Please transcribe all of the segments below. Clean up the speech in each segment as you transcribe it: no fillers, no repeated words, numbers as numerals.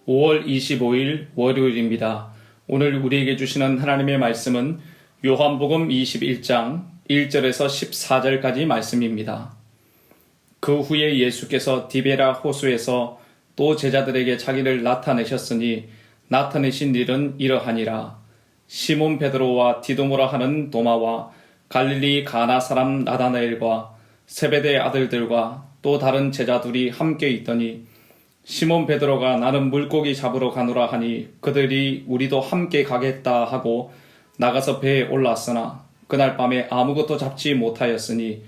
5월 25일 월요일입니다. 오늘 우리에게 주시는 하나님의 말씀은 요한복음 21장 1절에서 14절까지 말씀입니다. 그 후에 예수께서 디베라 호수에서 또 제자들에게 자기를 나타내셨으니 나타내신 일은 이러하니라. 시몬 베드로와 디도모라 하는 도마와 갈릴리 가나 사람 나다나엘과 세베대 아들들과 또 다른 제자 둘이 함께 있더니 시몬 베드로가 나는 물고기 잡으러 가노라 하니 그들이 우리도 함께 가겠다 하고 나가서 배에 올랐으나 그날 밤에 아무것도 잡지 못하였으니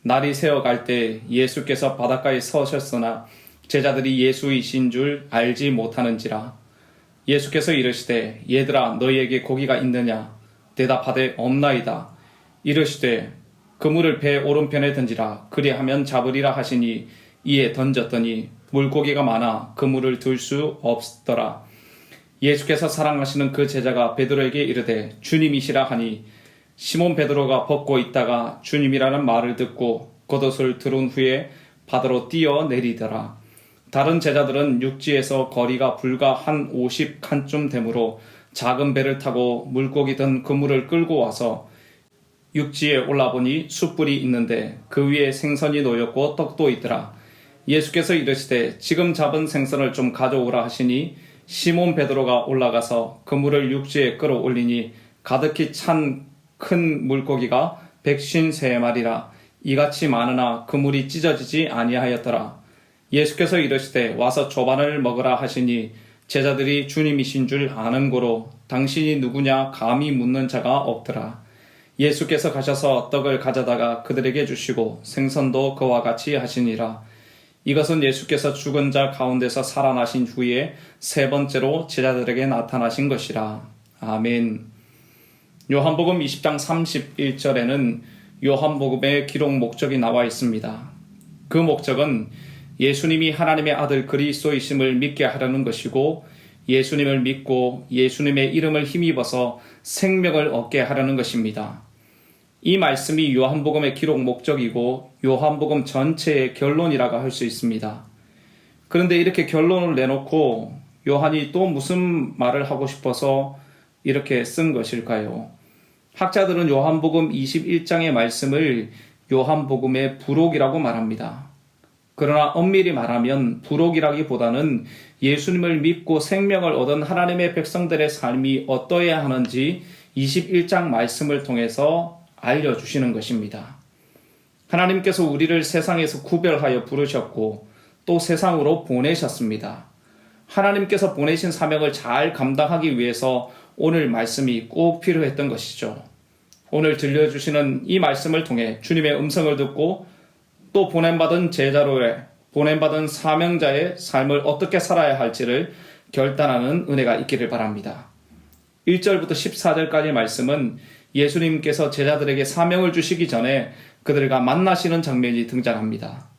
날이 새어갈 때 예수께서 바닷가에 서셨으나 제자들이 예수이신 줄 알지 못하는지라. 예수께서 이르시되 얘들아 너희에게 고기가 있느냐 대답하되 없나이다. 이르시되 그물을 배 오른편에 던지라 그리하면 잡으리라 하시니 이에 던졌더니 물고기가 많아 그물을 들 수 없더라. 예수께서 사랑하시는 그 제자가 베드로에게 이르되 주님이시라 하니 시몬 베드로가 벗고 있다가 주님이라는 말을 듣고 겉옷을 두른 후에 바다로 뛰어내리더라. 다른 제자들은 육지에서 거리가 불과 한 50칸쯤 되므로 작은 배를 타고 물고기 든 그물을 끌고 와서 육지에 올라보니 숯불이 있는데 그 위에 생선이 놓였고 떡도 있더라. 예수께서 이르시되 지금 잡은 생선을 좀 가져오라 하시니 시몬 베드로가 올라가서 그물을 육지에 끌어올리니 가득히 찬 큰 물고기가 153마리라. 이같이 많으나 그물이 찢어지지 아니하였더라. 예수께서 이르시되 와서 조반을 먹으라 하시니 제자들이 주님이신 줄 아는 고로 당신이 누구냐 감히 묻는 자가 없더라. 예수께서 가셔서 떡을 가져다가 그들에게 주시고 생선도 그와 같이 하시니라. 이것은 예수께서 죽은 자 가운데서 살아나신 후에 세 번째로 제자들에게 나타나신 것이라. 아멘. 요한복음 20장 31절에는 요한복음의 기록 목적이 나와 있습니다. 그 목적은 예수님이 하나님의 아들 그리스도이심을 믿게 하려는 것이고 예수님을 믿고 예수님의 이름을 힘입어서 생명을 얻게 하려는 것입니다. 이 말씀이 요한복음의 기록 목적이고 요한복음 전체의 결론이라고 할 수 있습니다. 그런데 이렇게 결론을 내놓고 요한이 또 무슨 말을 하고 싶어서 이렇게 쓴 것일까요? 학자들은 요한복음 21장의 말씀을 요한복음의 부록이라고 말합니다. 그러나 엄밀히 말하면 부록이라기보다는 예수님을 믿고 생명을 얻은 하나님의 백성들의 삶이 어떠해야 하는지 21장 말씀을 통해서 알려주시는 것입니다. 하나님께서 우리를 세상에서 구별하여 부르셨고 또 세상으로 보내셨습니다. 하나님께서 보내신 사명을 잘 감당하기 위해서 오늘 말씀이 꼭 필요했던 것이죠. 오늘 들려주시는 이 말씀을 통해 주님의 음성을 듣고 또 보냄받은 제자로의 보냄받은 사명자의 삶을 어떻게 살아야 할지를 결단하는 은혜가 있기를 바랍니다. 1절부터 14절까지 말씀은 예수님께서 제자들에게 사명을 주시기 전에 그들과 만나시는 장면이 등장합니다.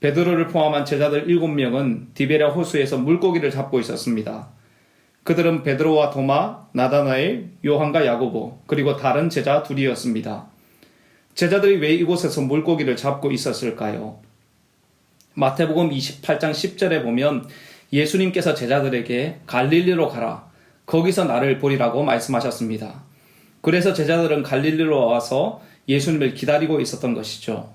베드로를 포함한 제자들 7명은 디베랴 호수에서 물고기를 잡고 있었습니다. 그들은 베드로와 도마, 나다나엘, 요한과 야고보, 그리고 다른 제자 둘이었습니다. 제자들이 왜 이곳에서 물고기를 잡고 있었을까요? 마태복음 28장 10절에 보면 예수님께서 제자들에게 갈릴리로 가라. 거기서 나를 보리라고 말씀하셨습니다. 그래서 제자들은 갈릴리로 와서 예수님을 기다리고 있었던 것이죠.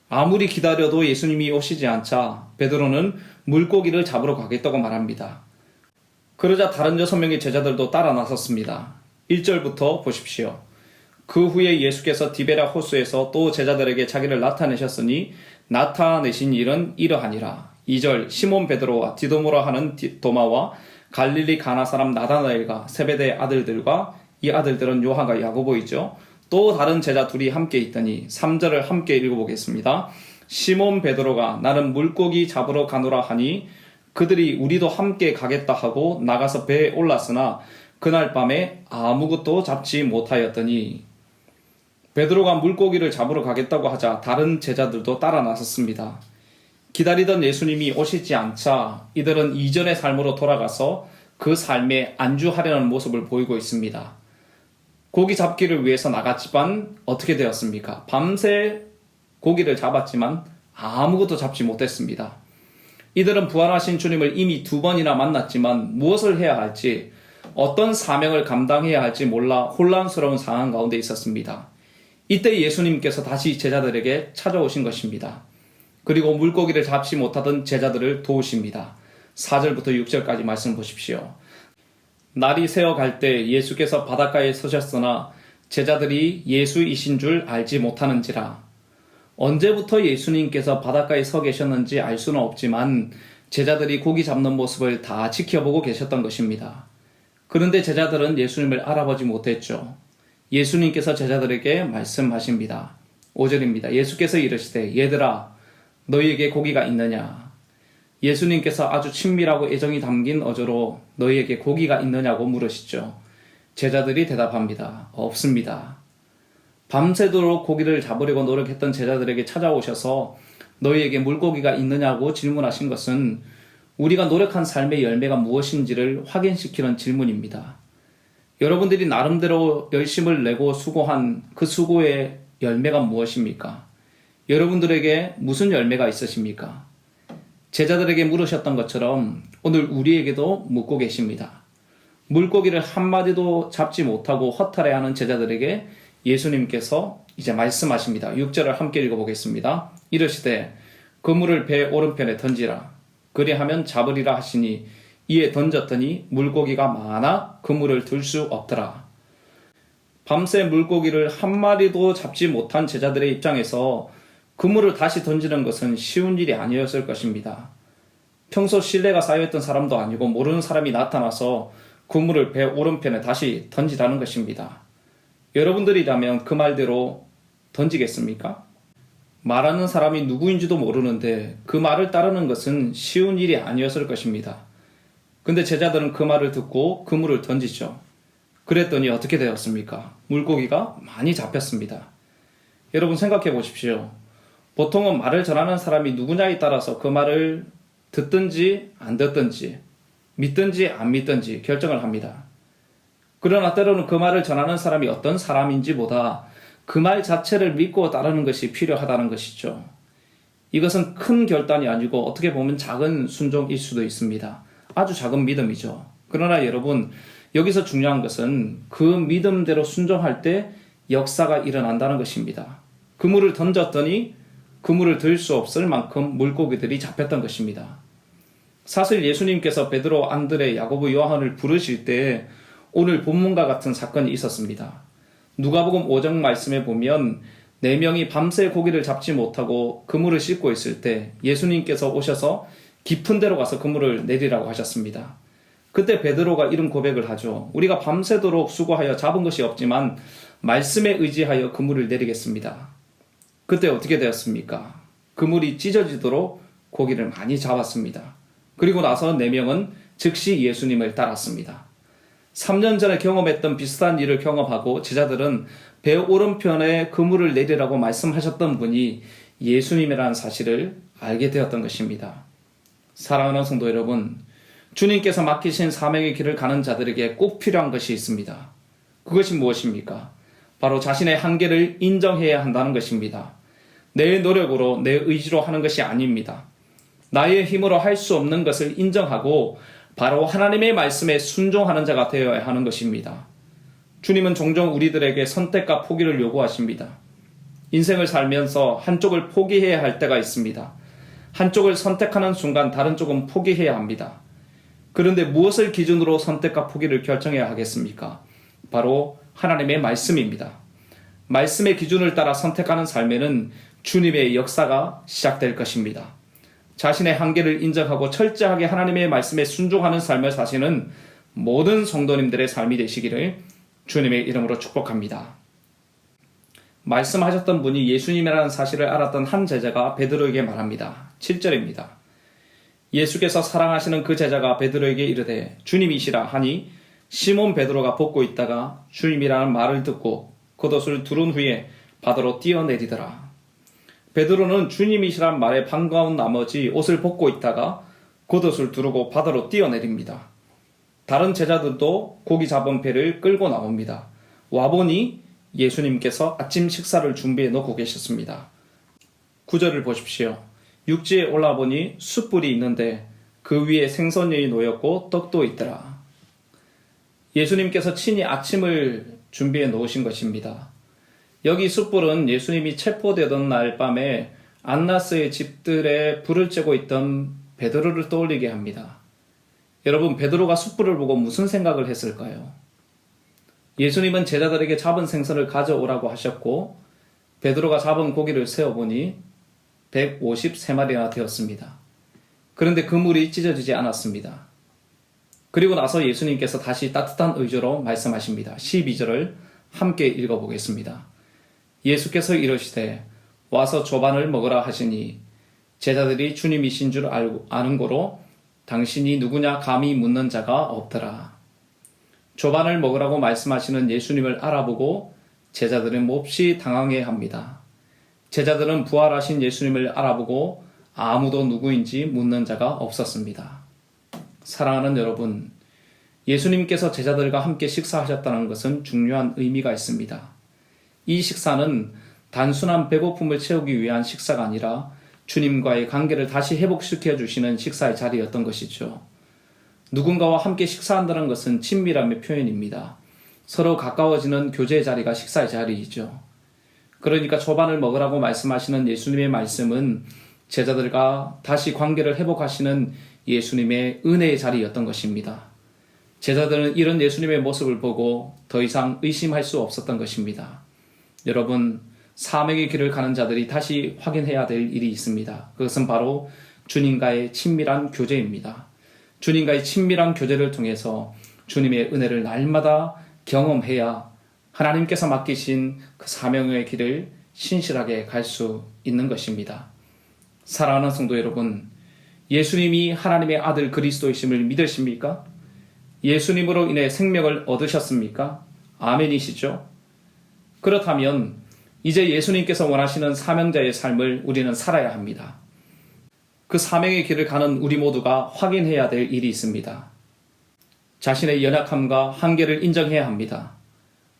아무리 기다려도 예수님이 오시지 않자 베드로는 물고기를 잡으러 가겠다고 말합니다. 그러자 다른 6명의 제자들도 따라 나섰습니다. 1절부터 보십시오. 그 후에 예수께서 디베랴 호수에서 또 제자들에게 자기를 나타내셨으니 나타내신 일은 이러하니라. 2절 시몬 베드로와 디도모라 하는 도마와 갈릴리 가나 사람 나다나엘과 세베대 아들들과 이 아들들은 요한과 야고보이죠. 또 다른 제자 둘이 함께 있더니 3절을 함께 읽어보겠습니다. 시몬 베드로가 나는 물고기 잡으러 가노라 하니 그들이 우리도 함께 가겠다 하고 나가서 배에 올랐으나 그날 밤에 아무것도 잡지 못하였더니 베드로가 물고기를 잡으러 가겠다고 하자 다른 제자들도 따라 나섰습니다. 기다리던 예수님이 오시지 않자 이들은 이전의 삶으로 돌아가서 그 삶에 안주하려는 모습을 보이고 있습니다. 고기 잡기를 위해서 나갔지만 어떻게 되었습니까? 밤새 고기를 잡았지만 아무것도 잡지 못했습니다. 이들은 부활하신 주님을 이미 2번이나 만났지만 무엇을 해야 할지, 어떤 사명을 감당해야 할지 몰라 혼란스러운 상황 가운데 있었습니다. 이때 예수님께서 다시 제자들에게 찾아오신 것입니다. 그리고 물고기를 잡지 못하던 제자들을 도우십니다. 4절부터 6절까지 말씀 보십시오. 날이 새어갈 때 예수께서 바닷가에 서셨으나 제자들이 예수이신 줄 알지 못하는지라. 언제부터 예수님께서 바닷가에 서 계셨는지 알 수는 없지만 제자들이 고기 잡는 모습을 다 지켜보고 계셨던 것입니다. 그런데 제자들은 예수님을 알아보지 못했죠. 예수님께서 제자들에게 말씀하십니다. 5절입니다. 예수께서 이르시되 얘들아 너희에게 고기가 있느냐. 예수님께서 아주 친밀하고 애정이 담긴 어조로 너희에게 고기가 있느냐고 물으시죠. 제자들이 대답합니다. 없습니다. 밤새도록 고기를 잡으려고 노력했던 제자들에게 찾아오셔서 너희에게 물고기가 있느냐고 질문하신 것은 우리가 노력한 삶의 열매가 무엇인지를 확인시키는 질문입니다. 여러분들이 나름대로 열심을 내고 수고한 그 수고의 열매가 무엇입니까? 여러분들에게 무슨 열매가 있으십니까? 제자들에게 물으셨던 것처럼 오늘 우리에게도 묻고 계십니다. 물고기를 한마디도 잡지 못하고 허탈해하는 제자들에게 예수님께서 이제 말씀하십니다. 6절을 함께 읽어보겠습니다. 이르시되 그물을 배 오른편에 던지라. 그리하면 잡으리라 하시니 이에 던졌더니 물고기가 많아 그물을 들 수 없더라. 밤새 물고기를 한 마리도 잡지 못한 제자들의 입장에서 그물을 다시 던지는 것은 쉬운 일이 아니었을 것입니다. 평소 신뢰가 쌓여있던 사람도 아니고 모르는 사람이 나타나서 그물을 배 오른편에 다시 던지라는 것입니다. 여러분들이라면 그 말대로 던지겠습니까? 말하는 사람이 누구인지도 모르는데 그 말을 따르는 것은 쉬운 일이 아니었을 것입니다. 근데 제자들은 그 말을 듣고 그물을 던지죠. 그랬더니 어떻게 되었습니까? 물고기가 많이 잡혔습니다. 여러분 생각해 보십시오. 보통은 말을 전하는 사람이 누구냐에 따라서 그 말을 듣든지 안 듣든지 믿든지 안 믿든지 결정을 합니다. 그러나 때로는 그 말을 전하는 사람이 어떤 사람인지보다 그 말 자체를 믿고 따르는 것이 필요하다는 것이죠. 이것은 큰 결단이 아니고 어떻게 보면 작은 순종일 수도 있습니다. 아주 작은 믿음이죠. 그러나 여러분 여기서 중요한 것은 그 믿음대로 순종할 때 역사가 일어난다는 것입니다. 그물을 던졌더니 그물을 들 수 없을 만큼 물고기들이 잡혔던 것입니다. 사실 예수님께서 베드로, 안드레, 야고보, 요한을 부르실 때 오늘 본문과 같은 사건이 있었습니다. 누가복음 5장 말씀에 보면 4명이 밤새 고기를 잡지 못하고 그물을 씻고 있을 때 예수님께서 오셔서 깊은 데로 가서 그물을 내리라고 하셨습니다. 그때 베드로가 이런 고백을 하죠. 우리가 밤새도록 수고하여 잡은 것이 없지만 말씀에 의지하여 그물을 내리겠습니다. 그때 어떻게 되었습니까? 그물이 찢어지도록 고기를 많이 잡았습니다. 그리고 나서 4명은 즉시 예수님을 따랐습니다. 3년 전에 경험했던 비슷한 일을 경험하고 제자들은 배 오른편에 그물을 내리라고 말씀하셨던 분이 예수님이라는 사실을 알게 되었던 것입니다. 사랑하는 성도 여러분, 주님께서 맡기신 사명의 길을 가는 자들에게 꼭 필요한 것이 있습니다. 그것이 무엇입니까? 바로 자신의 한계를 인정해야 한다는 것입니다. 내 노력으로, 내 의지로 하는 것이 아닙니다. 나의 힘으로 할 수 없는 것을 인정하고 바로 하나님의 말씀에 순종하는 자가 되어야 하는 것입니다. 주님은 종종 우리들에게 선택과 포기를 요구하십니다. 인생을 살면서 한쪽을 포기해야 할 때가 있습니다. 한쪽을 선택하는 순간 다른 쪽은 포기해야 합니다. 그런데 무엇을 기준으로 선택과 포기를 결정해야 하겠습니까? 바로 하나님의 말씀입니다. 말씀의 기준을 따라 선택하는 삶에는 주님의 역사가 시작될 것입니다. 자신의 한계를 인정하고 철저하게 하나님의 말씀에 순종하는 삶을 사시는 모든 성도님들의 삶이 되시기를 주님의 이름으로 축복합니다. 말씀하셨던 분이 예수님이라는 사실을 알았던 한 제자가 베드로에게 말합니다. 7절입니다. 예수께서 사랑하시는 그 제자가 베드로에게 이르되 주님이시라 하니 시몬 베드로가 벗고 있다가 주님이라는 말을 듣고 겉옷을 두른 후에 바다로 뛰어내리더라. 베드로는 주님이시란 말에 반가운 나머지 옷을 벗고 있다가 겉옷을 두르고 바다로 뛰어내립니다. 다른 제자들도 고기 잡은 배를 끌고 나옵니다. 와보니 예수님께서 아침 식사를 준비해 놓고 계셨습니다. 9절을 보십시오. 육지에 올라보니 숯불이 있는데 그 위에 생선이 놓였고 떡도 있더라. 예수님께서 친히 아침을 준비해 놓으신 것입니다. 여기 숯불은 예수님이 체포되던 날 밤에 안나스의 집들에 불을 쬐고 있던 베드로를 떠올리게 합니다. 여러분, 베드로가 숯불을 보고 무슨 생각을 했을까요? 예수님은 제자들에게 잡은 생선을 가져오라고 하셨고 베드로가 잡은 고기를 세어보니 153마리나 되었습니다. 그런데 그물이 찢어지지 않았습니다. 그리고 나서 예수님께서 다시 따뜻한 의조로 말씀하십니다. 12절을 함께 읽어보겠습니다. 예수께서 이르시되 와서 조반을 먹으라 하시니 제자들이 주님이신 줄 아는 고로 당신이 누구냐 감히 묻는 자가 없더라. 조반을 먹으라고 말씀하시는 예수님을 알아보고 제자들은 몹시 당황해합니다. 제자들은 부활하신 예수님을 알아보고 아무도 누구인지 묻는 자가 없었습니다. 사랑하는 여러분, 예수님께서 제자들과 함께 식사하셨다는 것은 중요한 의미가 있습니다. 이 식사는 단순한 배고픔을 채우기 위한 식사가 아니라 주님과의 관계를 다시 회복시켜 주시는 식사의 자리였던 것이죠. 누군가와 함께 식사한다는 것은 친밀함의 표현입니다. 서로 가까워지는 교제의 자리가 식사의 자리이죠. 그러니까 조반을 먹으라고 말씀하시는 예수님의 말씀은 제자들과 다시 관계를 회복하시는 예수님의 은혜의 자리였던 것입니다. 제자들은 이런 예수님의 모습을 보고 더 이상 의심할 수 없었던 것입니다. 여러분, 사명의 길을 가는 자들이 다시 확인해야 될 일이 있습니다. 그것은 바로 주님과의 친밀한 교제입니다. 주님과의 친밀한 교제를 통해서 주님의 은혜를 날마다 경험해야 하나님께서 맡기신 그 사명의 길을 신실하게 갈 수 있는 것입니다. 사랑하는 성도 여러분, 예수님이 하나님의 아들 그리스도이심을 믿으십니까? 예수님으로 인해 생명을 얻으셨습니까? 아멘이시죠? 그렇다면 이제 예수님께서 원하시는 사명자의 삶을 우리는 살아야 합니다. 그 사명의 길을 가는 우리 모두가 확인해야 될 일이 있습니다. 자신의 연약함과 한계를 인정해야 합니다.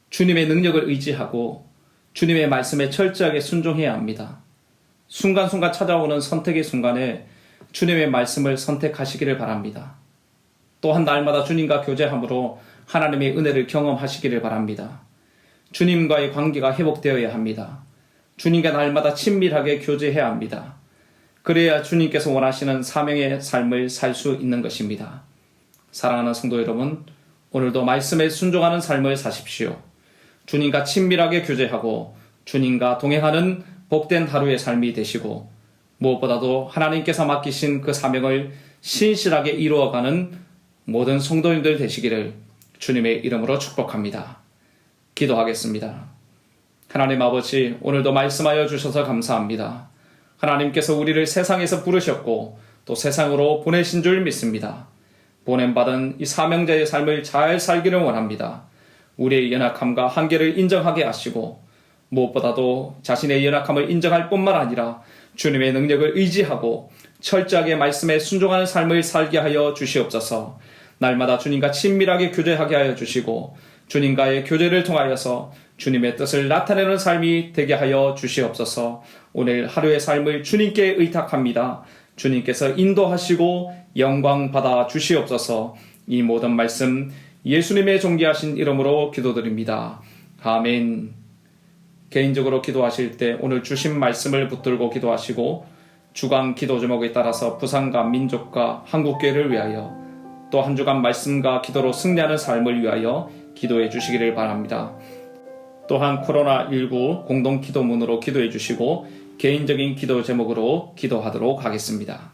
주님의 능력을 의지하고 주님의 말씀에 철저하게 순종해야 합니다. 순간순간 찾아오는 선택의 순간에 주님의 말씀을 선택하시기를 바랍니다. 또한 날마다 주님과 교제함으로 하나님의 은혜를 경험하시기를 바랍니다. 주님과의 관계가 회복되어야 합니다. 주님과 날마다 친밀하게 교제해야 합니다. 그래야 주님께서 원하시는 사명의 삶을 살 수 있는 것입니다. 사랑하는 성도 여러분, 오늘도 말씀에 순종하는 삶을 사십시오. 주님과 친밀하게 교제하고 주님과 동행하는 복된 하루의 삶이 되시고 무엇보다도 하나님께서 맡기신 그 사명을 신실하게 이루어가는 모든 성도님들 되시기를 주님의 이름으로 축복합니다. 기도하겠습니다. 하나님 아버지, 오늘도 말씀하여 주셔서 감사합니다. 하나님께서 우리를 세상에서 부르셨고 또 세상으로 보내신 줄 믿습니다. 보냄받은 이 사명자의 삶을 잘 살기를 원합니다. 우리의 연약함과 한계를 인정하게 하시고 무엇보다도 자신의 연약함을 인정할 뿐만 아니라 주님의 능력을 의지하고 철저하게 말씀에 순종하는 삶을 살게 하여 주시옵소서. 날마다 주님과 친밀하게 교제하게 하여 주시고 주님과의 교제를 통하여서 주님의 뜻을 나타내는 삶이 되게 하여 주시옵소서. 오늘 하루의 삶을 주님께 의탁합니다. 주님께서 인도하시고 영광 받아 주시옵소서. 이 모든 말씀 예수님의 존귀하신 이름으로 기도드립니다. 아멘. 개인적으로 기도하실 때 오늘 주신 말씀을 붙들고 기도하시고 주간 기도 제목에 따라서 부산과 민족과 한국교회를 위하여 또 한 주간 말씀과 기도로 승리하는 삶을 위하여 기도해 주시기를 바랍니다. 또한 코로나19 공동 기도문으로 기도해 주시고 개인적인 기도 제목으로 기도하도록 하겠습니다.